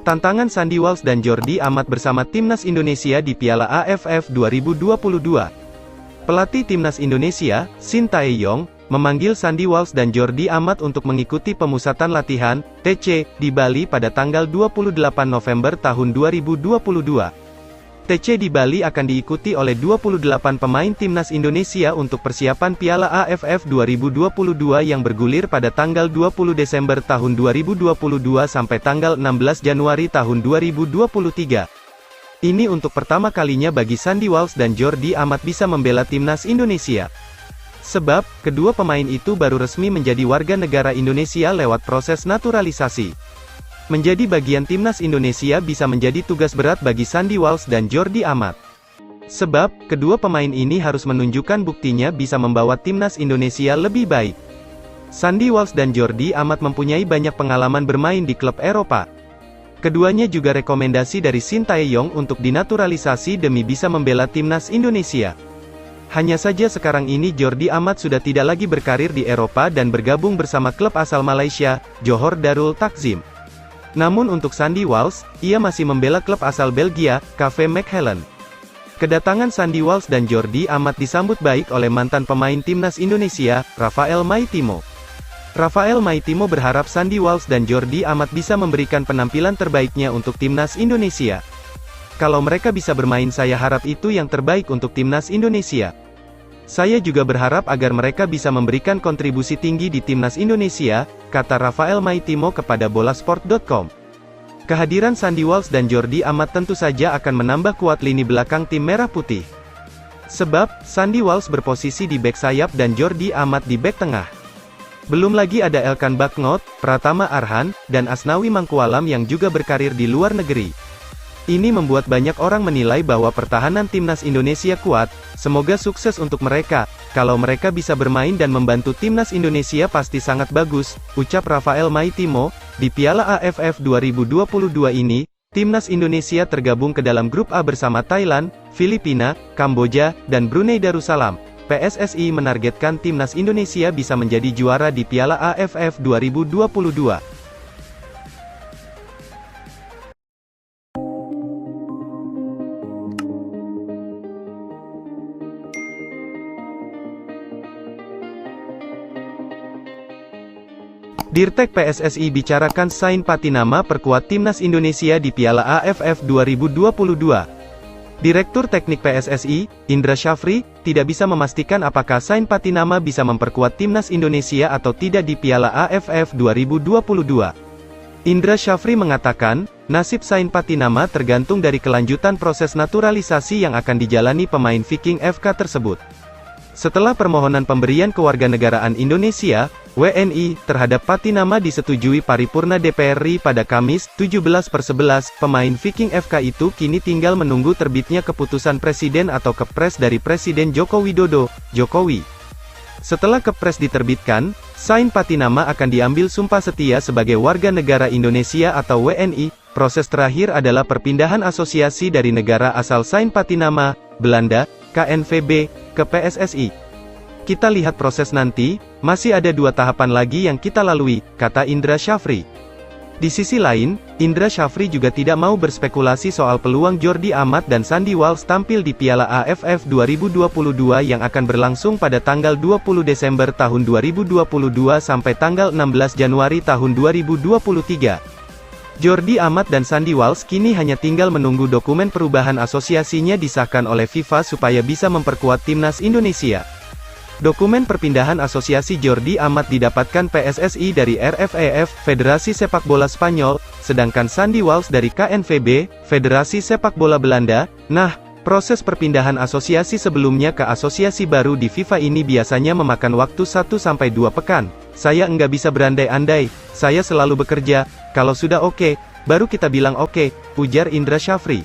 Tantangan Sandy Walsh dan Jordi Amat bersama Timnas Indonesia di Piala AFF 2022. Pelatih Timnas Indonesia, Shin Tae-yong, memanggil Sandy Walsh dan Jordi Amat untuk mengikuti pemusatan latihan, TC, di Bali pada tanggal 28 November tahun 2022. TC di Bali akan diikuti oleh 28 pemain Timnas Indonesia untuk persiapan Piala AFF 2022 yang bergulir pada tanggal 20 Desember tahun 2022 sampai tanggal 16 Januari tahun 2023. Ini untuk pertama kalinya bagi Sandy Walsh dan Jordi Amat bisa membela Timnas Indonesia. Sebab, kedua pemain itu baru resmi menjadi warga negara Indonesia lewat proses naturalisasi. Menjadi bagian Timnas Indonesia bisa menjadi tugas berat bagi Sandy Walsh dan Jordi Amat. Sebab, kedua pemain ini harus menunjukkan buktinya bisa membawa Timnas Indonesia lebih baik. Sandy Walsh dan Jordi Amat mempunyai banyak pengalaman bermain di klub Eropa. Keduanya juga rekomendasi dari Shin Tae-yong untuk dinaturalisasi demi bisa membela Timnas Indonesia. Hanya saja sekarang ini Jordi Amat sudah tidak lagi berkarir di Eropa dan bergabung bersama klub asal Malaysia, Johor Darul Takzim. Namun untuk Sandy Walsh, ia masih membela klub asal Belgia, KV Mechelen. Kedatangan Sandy Walsh dan Jordi Amat disambut baik oleh mantan pemain Timnas Indonesia, Rafael Maitimo. Rafael Maitimo berharap Sandy Walsh dan Jordi Amat bisa memberikan penampilan terbaiknya untuk Timnas Indonesia. Kalau mereka bisa bermain, saya harap itu yang terbaik untuk Timnas Indonesia. Saya juga berharap agar mereka bisa memberikan kontribusi tinggi di Timnas Indonesia, kata Rafael Maitimo kepada Bolasport.com. Kehadiran Sandy Walsh dan Jordi Amat tentu saja akan menambah kuat lini belakang tim Merah Putih. Sebab, Sandy Walsh berposisi di bek sayap dan Jordi Amat di bek tengah. Belum lagi ada Elkan Bagnot, Pratama Arhan, dan Asnawi Mangkualam yang juga berkarir di luar negeri. Ini membuat banyak orang menilai bahwa pertahanan Timnas Indonesia kuat. Semoga sukses untuk mereka. Kalau mereka bisa bermain dan membantu Timnas Indonesia pasti sangat bagus, ucap Rafael Maitimo. Di Piala AFF 2022 ini, Timnas Indonesia tergabung ke dalam grup A bersama Thailand, Filipina, Kamboja, dan Brunei Darussalam. PSSI menargetkan Timnas Indonesia bisa menjadi juara di Piala AFF 2022. Dirtek PSSI bicarakan Sain Patinama perkuat Timnas Indonesia di Piala AFF 2022. Direktur Teknik PSSI, Indra Syafri, tidak bisa memastikan apakah Sain Patinama bisa memperkuat Timnas Indonesia atau tidak di Piala AFF 2022. Indra Syafri mengatakan, nasib Sain Patinama tergantung dari kelanjutan proses naturalisasi yang akan dijalani pemain Viking FK tersebut. Setelah permohonan pemberian kewarganegaraan Indonesia, WNI, terhadap Patinama disetujui paripurna DPR RI pada Kamis, 17/11, pemain Viking FK itu kini tinggal menunggu terbitnya keputusan Presiden atau Kepres dari Presiden Joko Widodo, Jokowi. Setelah Kepres diterbitkan, Sain Patinama akan diambil sumpah setia sebagai warga negara Indonesia atau WNI. Proses terakhir adalah perpindahan asosiasi dari negara asal Sain Patinama, Belanda, KNVB, ke PSSI. Kita lihat proses nanti, masih ada 2 tahapan lagi yang kita lalui, kata Indra Syafri. Di sisi lain, Indra Syafri juga tidak mau berspekulasi soal peluang Jordi Amat dan Sandy Walsh tampil di Piala AFF 2022 yang akan berlangsung pada tanggal 20 Desember tahun 2022 sampai tanggal 16 Januari tahun 2023. Jordi Amat dan Sandy Walsh kini hanya tinggal menunggu dokumen perubahan asosiasinya disahkan oleh FIFA supaya bisa memperkuat Timnas Indonesia. Dokumen perpindahan asosiasi Jordi Amat didapatkan PSSI dari RFEF, Federasi Sepak Bola Spanyol, sedangkan Sandy Walsh dari KNVB, Federasi Sepak Bola Belanda. Nah, proses perpindahan asosiasi sebelumnya ke asosiasi baru di FIFA ini biasanya memakan waktu 1-2 pekan. Saya enggak bisa berandai-andai, saya selalu bekerja, kalau sudah oke, baru kita bilang oke, ujar Indra Syafri.